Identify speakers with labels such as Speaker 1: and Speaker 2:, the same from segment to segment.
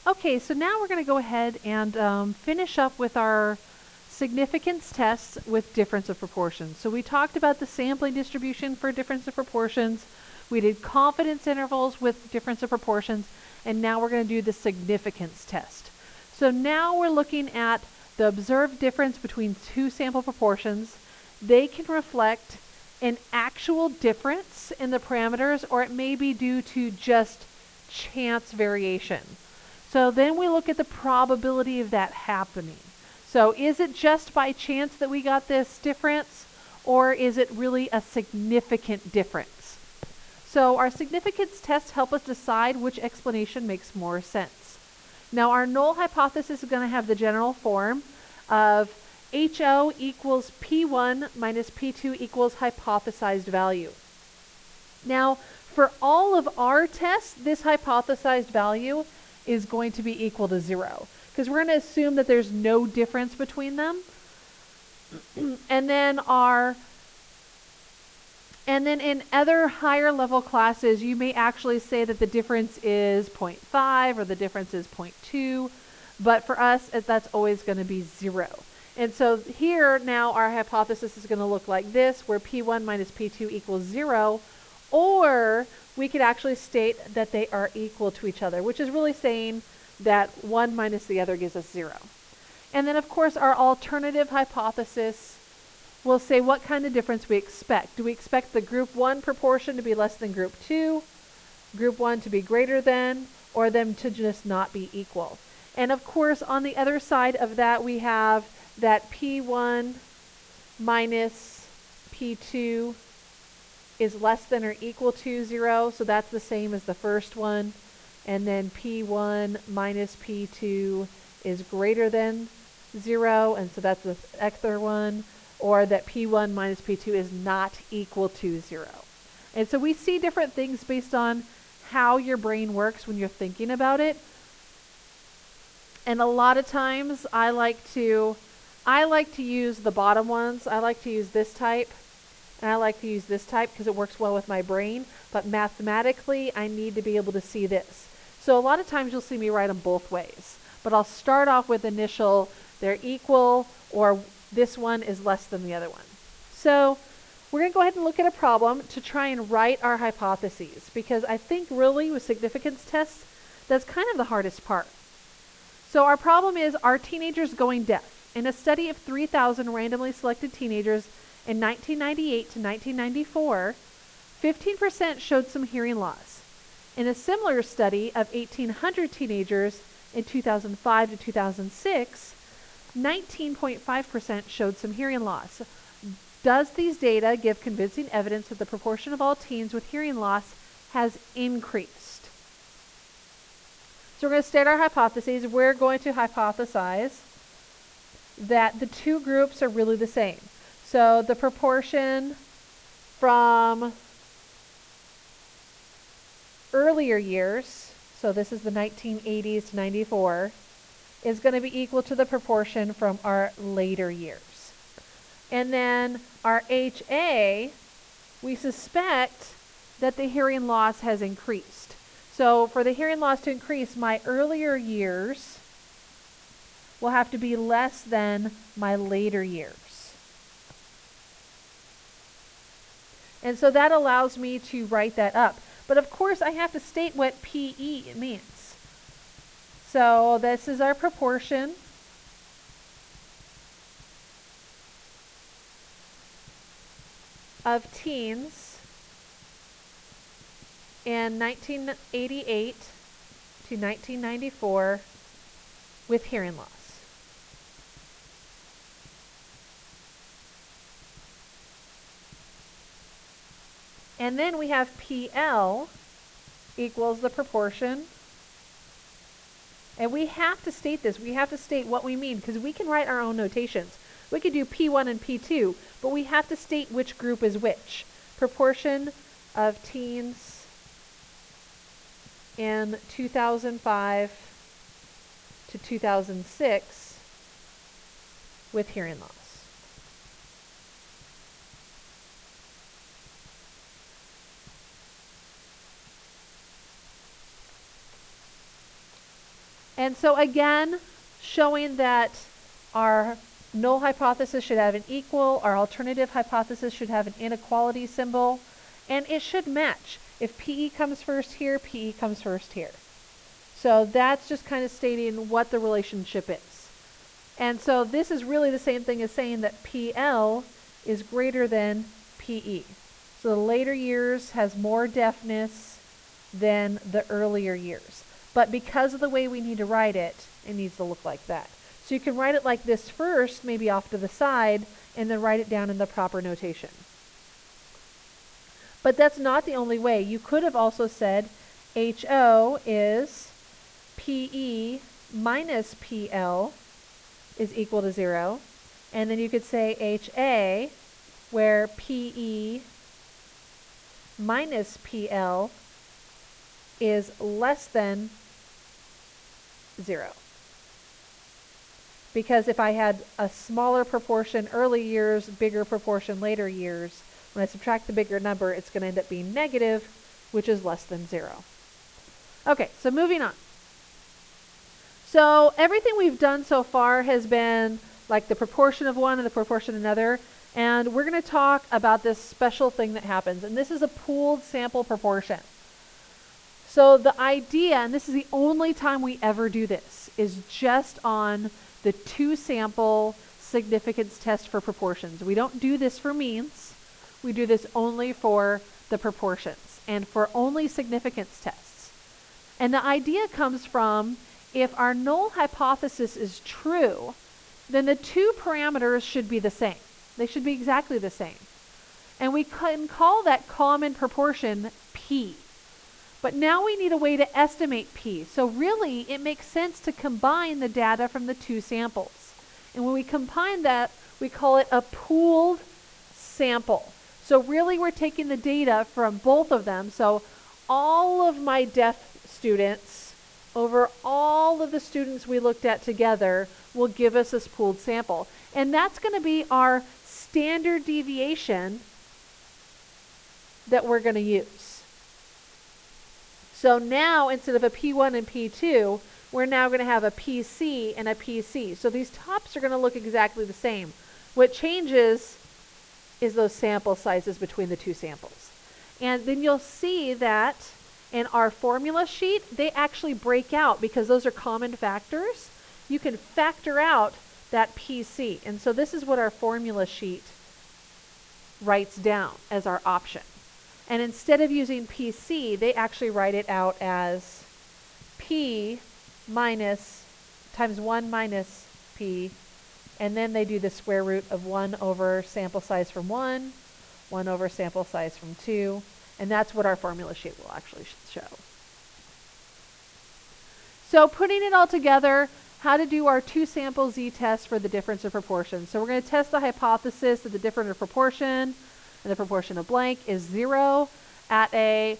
Speaker 1: Okay, so now we're going to go ahead and finish up with our significance tests with difference of proportions. So we talked about the sampling distribution for difference of proportions. We did confidence intervals with difference of proportions, and now we're going to do the significance test. So now we're looking at the observed difference between two sample proportions. They can reflect an actual difference in the parameters, or it may be due to just chance variation. So then we look at the probability of that happening. So is it just by chance that we got this difference, or is it really a significant difference? So our significance tests help us decide which explanation makes more sense. Now our null hypothesis is going to have the general form of HO equals P1 minus P2 equals hypothesized value. Now for all of our tests, this hypothesized value is going to be equal to 0, because we're going to assume that there's no difference between them. and then in other higher level classes, you may actually say that the difference is 0.5 or the difference is 0.2, but for us, that's always going to be 0. And so here now our hypothesis is going to look like this, where P1 minus P2 equals 0, or we could actually state that they are equal to each other, which is really saying that one minus the other gives us 0. And then of course our alternative hypothesis will say what kind of difference we expect. Do we expect the group 1 proportion to be less than group 2, group 1 to be greater than, or them to just not be equal? And of course on the other side of that we have that P1 minus P2 is less than or equal to 0, so that's the same as the first one. And then P1 minus P2 is greater than 0, and so that's the other one. Or that P1 minus P2 is not equal to 0. And so we see different things based on how your brain works when you're thinking about it. And a lot of times I like to use the bottom ones. I like to use this type. And I like to use this type because it works well with my brain, but mathematically I need to be able to see this. So a lot of times you'll see me write them both ways, but I'll start off with initial, they're equal, or this one is less than the other one. So we're going to go ahead and look at a problem to try and write our hypotheses, because I think really with significance tests, that's kind of the hardest part. So our problem is, are teenagers going deaf? In a study of 3,000 randomly selected teenagers in 1998 to 1994, 15% showed some hearing loss. In a similar study of 1,800 teenagers in 2005 to 2006, 19.5% showed some hearing loss. Does these data give convincing evidence that the proportion of all teens with hearing loss has increased? So we're going to state our hypotheses. We're going to hypothesize that the two groups are really the same. So the proportion from earlier years, so this is the 1980s to 94, is going to be equal to the proportion from our later years. And then our HA, we suspect that the hearing loss has increased. So for the hearing loss to increase, my earlier years will have to be less than my later years. And so that allows me to write that up. But of course I have to state what PE means. So this is our proportion of teens in 1988 to 1994 with hearing loss. And then we have PL equals the proportion. And we have to state this. We have to state what we mean, because we can write our own notations. We could do P1 and P2, but we have to state which group is which. Proportion of teens in 2005 to 2006 with hearing loss. And so again, showing that our null hypothesis should have an equal, our alternative hypothesis should have an inequality symbol, and it should match. If PE comes first here, PE comes first here. So that's just kind of stating what the relationship is. And so this is really the same thing as saying that PL is greater than PE. So the later years has more deafness than the earlier years. But because of the way we need to write it, it needs to look like that. So you can write it like this first, maybe off to the side, and then write it down in the proper notation. But that's not the only way. You could have also said HO is PE minus PL is equal to 0. And then you could say HA, where PE minus PL is less than 0. Because if I had a smaller proportion early years, bigger proportion later years, when I subtract the bigger number, it's going to end up being negative, which is less than 0. Okay, so moving on. So everything we've done so far has been like the proportion of one and the proportion of another. And we're going to talk about this special thing that happens. And this is a pooled sample proportion. So the idea, and this is the only time we ever do this, is just on the two-sample significance test for proportions. We don't do this for means. We do this only for the proportions and for only significance tests. And the idea comes from, if our null hypothesis is true, then the two parameters should be the same. They should be exactly the same. And we can call that common proportion P. But now we need a way to estimate P. So really, it makes sense to combine the data from the two samples. And when we combine that, we call it a pooled sample. So really, we're taking the data from both of them. So all of my deaf students over all of the students we looked at together will give us this pooled sample. And that's going to be our standard deviation that we're going to use. So now, instead of a P1 and P2, we're now going to have a PC and a PC. So these tops are going to look exactly the same. What changes is those sample sizes between the two samples. And then you'll see that in our formula sheet, they actually break out because those are common factors. You can factor out that PC. And so this is what our formula sheet writes down as our option. And instead of using PC, they actually write it out as P minus times 1 minus P, and then they do the square root of 1 over sample size from 1, 1 over sample size from 2, and that's what our formula sheet will actually show. So putting it all together, how to do our two-sample z-test for the difference of proportions. So we're going to test the hypothesis that the difference of proportion and the proportion of blank is 0 at a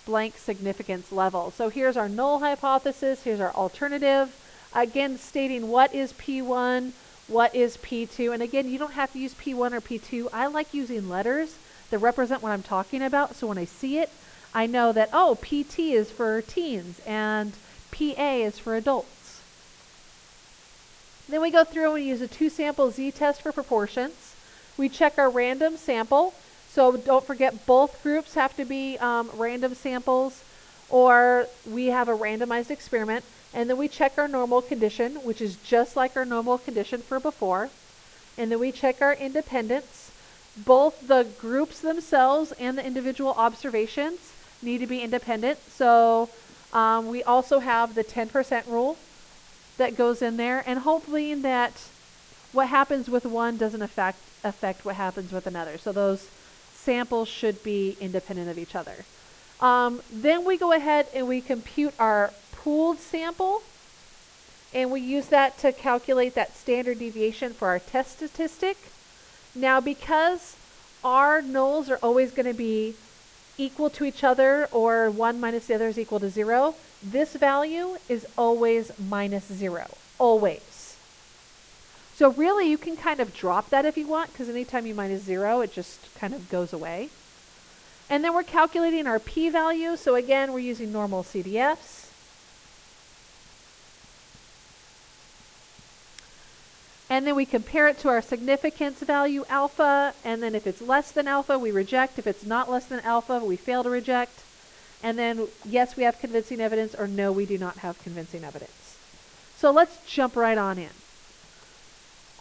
Speaker 1: blank significance level. So here's our null hypothesis, here's our alternative. Again, stating what is P1, what is P2. And again, you don't have to use P1 or P2. I like using letters that represent what I'm talking about. So when I see it, I know that, oh, PT is for teens and PA is for adults. Then we go through and use a two-sample z-test for proportions. We check our random sample. So don't forget, both groups have to be random samples, or we have a randomized experiment. And then we check our normal condition, which is just like our normal condition for before. And then we check our independence. Both the groups themselves and the individual observations need to be independent. So we also have the 10% rule that goes in there, and hopefully that what happens with one doesn't affect what happens with another. So those samples should be independent of each other. Then we go ahead and we compute our pooled sample, and we use that to calculate that standard deviation for our test statistic. Now, because our nulls are always going to be equal to each other, or 1 minus the other is equal to 0, this value is always minus 0, always. So really, you can kind of drop that if you want, because anytime you minus 0, it just kind of goes away. And then we're calculating our p-value. So again, we're using normal CDFs. And then we compare it to our significance value alpha, and then if it's less than alpha, we reject. If it's not less than alpha, we fail to reject. And then, yes, we have convincing evidence, or no, we do not have convincing evidence. So let's jump right on in.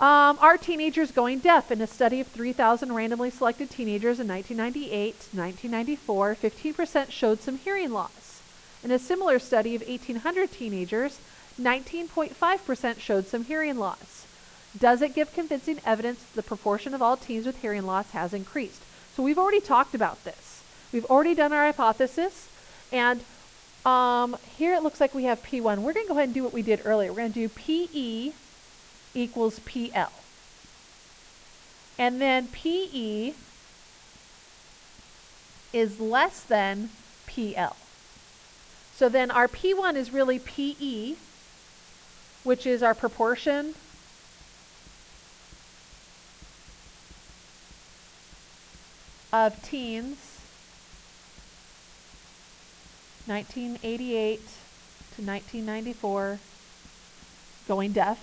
Speaker 1: Are teenagers going deaf? In a study of 3,000 randomly selected teenagers in 1998 to 1994, 15% showed some hearing loss. In a similar study of 1,800 teenagers, 19.5% showed some hearing loss. Does it give convincing evidence the proportion of all teens with hearing loss has increased? So we've already talked about this. We've already done our hypothesis, and here it looks like we have P1. We're going to go ahead and do what we did earlier. We're going to do PE equals PL. And then PE is less than PL. So then our P1 is really PE, which is our proportion of teens 1988 to 1994 going deaf.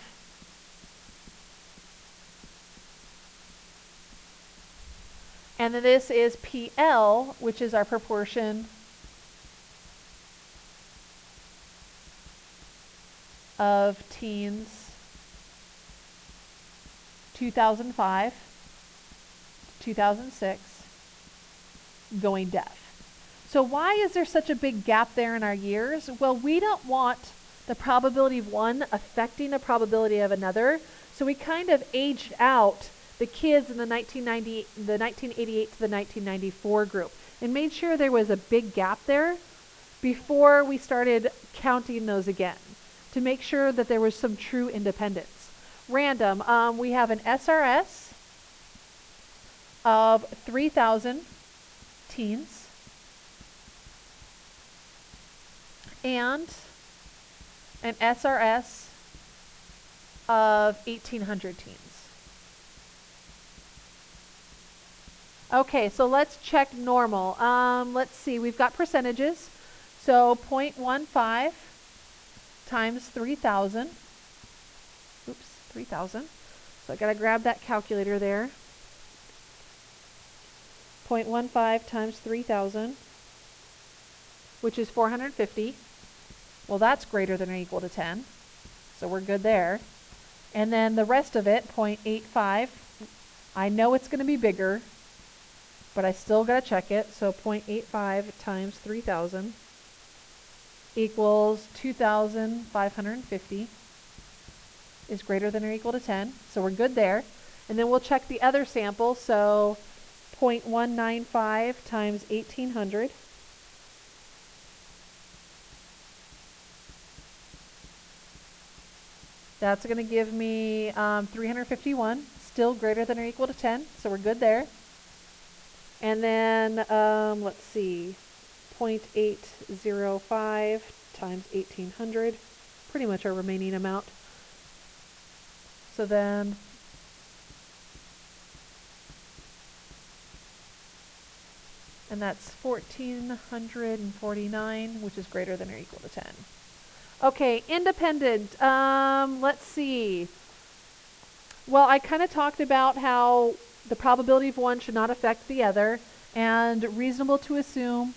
Speaker 1: And then this is PL, which is our proportion of teens 2005 to 2006 going deaf. So why is there such a big gap there in our years? Well, we don't want the probability of one affecting the probability of another. So we kind of aged out the kids in the 1988 to the 1994 group and made sure there was a big gap there before we started counting those again to make sure that there was some true independence. Random, we have an SRS of 3,000 teens and an SRS of 1,800 teens. Okay, so let's check normal. Let's see, we've got percentages. So 0.15 times 3,000. Oops, 3,000. So I got to grab that calculator there. 0.15 times 3,000, which is 450. Well, that's greater than or equal to 10. So we're good there. And then the rest of it, 0.85. I know it's going to be bigger, but I still got to check it. So 0.85 times 3,000 equals 2,550 is greater than or equal to 10. So we're good there. And then we'll check the other sample. So 0.195 times 1,800 that's going to give me 351, still greater than or equal to 10. So we're good there. And then, let's see, 0.805 times 1,800, pretty much our remaining amount. So then, and that's 1,449, which is greater than or equal to 10. Okay, independent. Let's see. Well, I kind of talked about how the probability of one should not affect the other, and reasonable to assume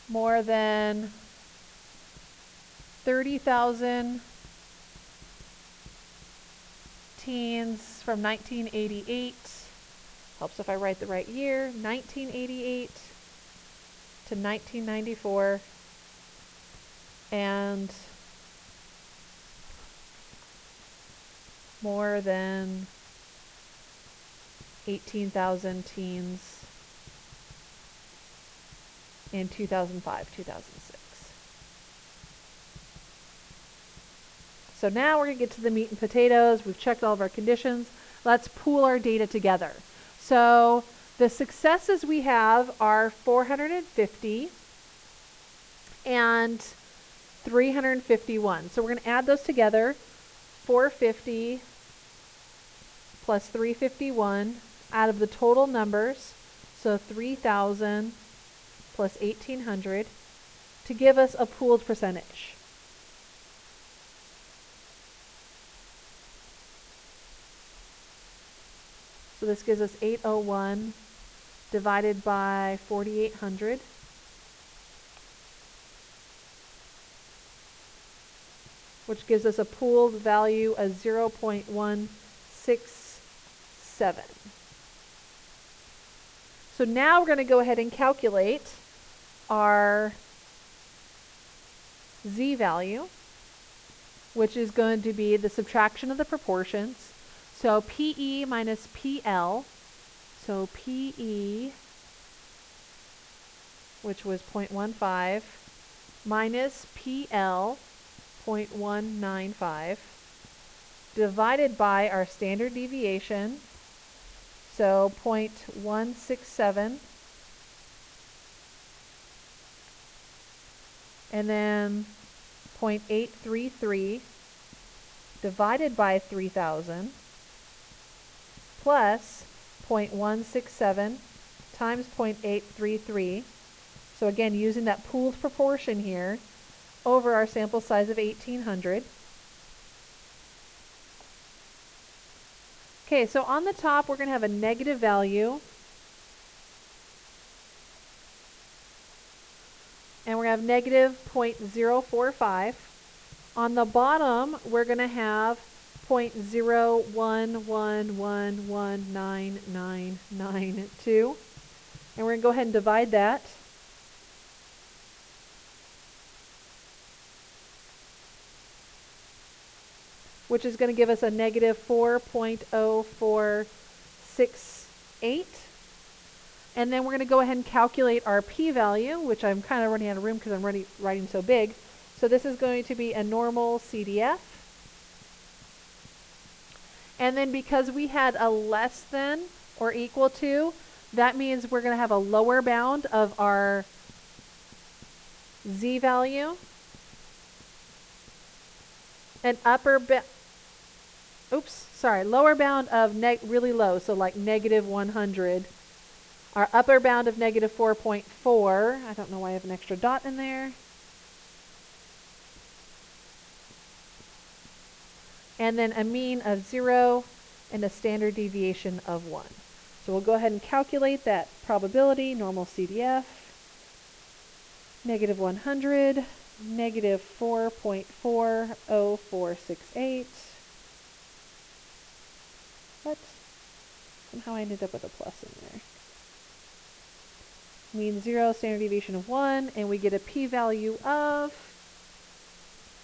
Speaker 1: more than 30,000 teens from 1988. Helps if I write the right year. 1988 to 1994, and more than 18,000 teens in 2005, 2006. So now we're going to get to the meat and potatoes. We've checked all of our conditions. Let's pool our data together. So the successes we have are 450 and 351. So we're going to add those together. 450 plus 351 out of the total numbers. so 3,000 plus 1,800, to give us a pooled percentage. So this gives us 801 divided by 4,800. Which gives us a pooled value of 0.167. So now we're going to go ahead and calculate our z value, which is going to be the subtraction of the proportions. So PE minus PL, so PE, which was 0.15, minus PL, 0.195, divided by our standard deviation, so 0.167, and then 0.833 divided by 3,000 plus 0.167 times 0.833. So again, using that pooled proportion here over our sample size of 1,800. Okay, so on the top we're going to have a negative value. And we're going to have negative 0.045. On the bottom, we're going to have 0.011119992. And we're going to go ahead and divide that. Which is going to give us a negative 4.0468. And then we're going to go ahead and calculate our p-value, which I'm kind of running out of room because I'm writing so big. So this is going to be a normal CDF. And then because we had a less than or equal to, that means we're going to have a lower bound of our z value. An lower bound of really low, so like negative 100. Our upper bound of negative 4.4. I don't know why I have an extra dot in there. And then a mean of 0 and a standard deviation of 1. So we'll go ahead and calculate that probability, normal CDF. Negative 100, negative 4.40468. What? Somehow I ended up with a plus in there. Mean 0, standard deviation of 1, and we get a p-value of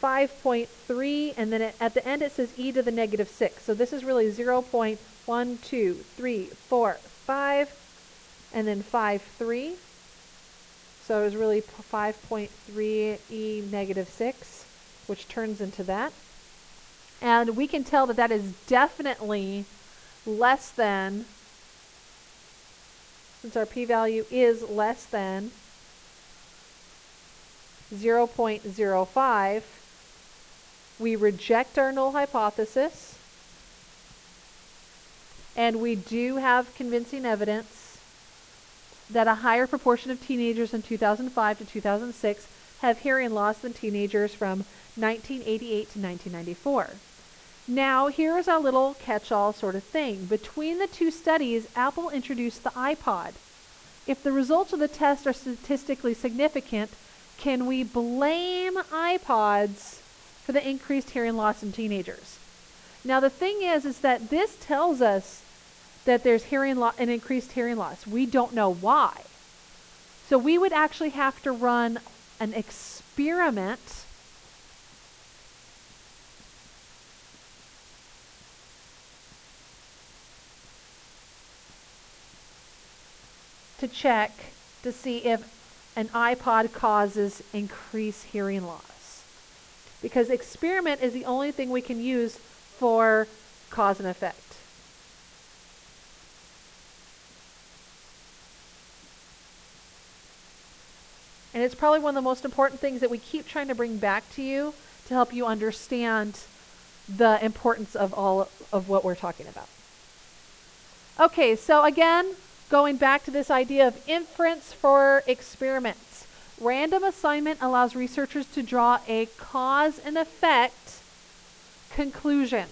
Speaker 1: 5.3, and then at the end it says e to the negative 6. So this is really 0.12345, and then 5.3. So it was really 5.3 e negative 6, which turns into that. And we can tell that that is definitely less than, since our p-value is less than 0.05, we reject our null hypothesis, and we do have convincing evidence that a higher proportion of teenagers in 2005 to 2006 have hearing loss than teenagers from 1988 to 1994. Now, here is our little catch-all sort of thing. Between the two studies, Apple introduced the iPod. If the results of the test are statistically significant, can we blame iPods for the increased hearing loss in teenagers? Now, the thing is that this tells us that there's an increased hearing loss. We don't know why. So we would actually have to run an experiment to check to see if an iPod causes increased hearing loss. Because experiment is the only thing we can use for cause and effect. And it's probably one of the most important things that we keep trying to bring back to you to help you understand the importance of all of what we're talking about. Okay, so again, going back to this idea of inference for experiments. Random assignment allows researchers to draw a cause and effect conclusion,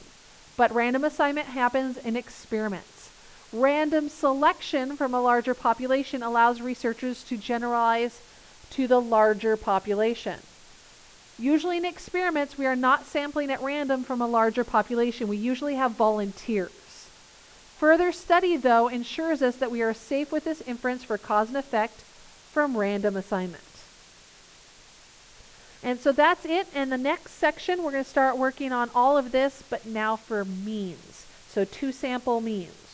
Speaker 1: but random assignment happens in experiments. Random selection from a larger population allows researchers to generalize to the larger population. Usually in experiments, we are not sampling at random from a larger population. We usually have volunteers. Further study, though, ensures us that we are safe with this inference for cause and effect from random assignment. And so that's it. In the next section, we're going to start working on all of this, but now for means. So 2 sample means.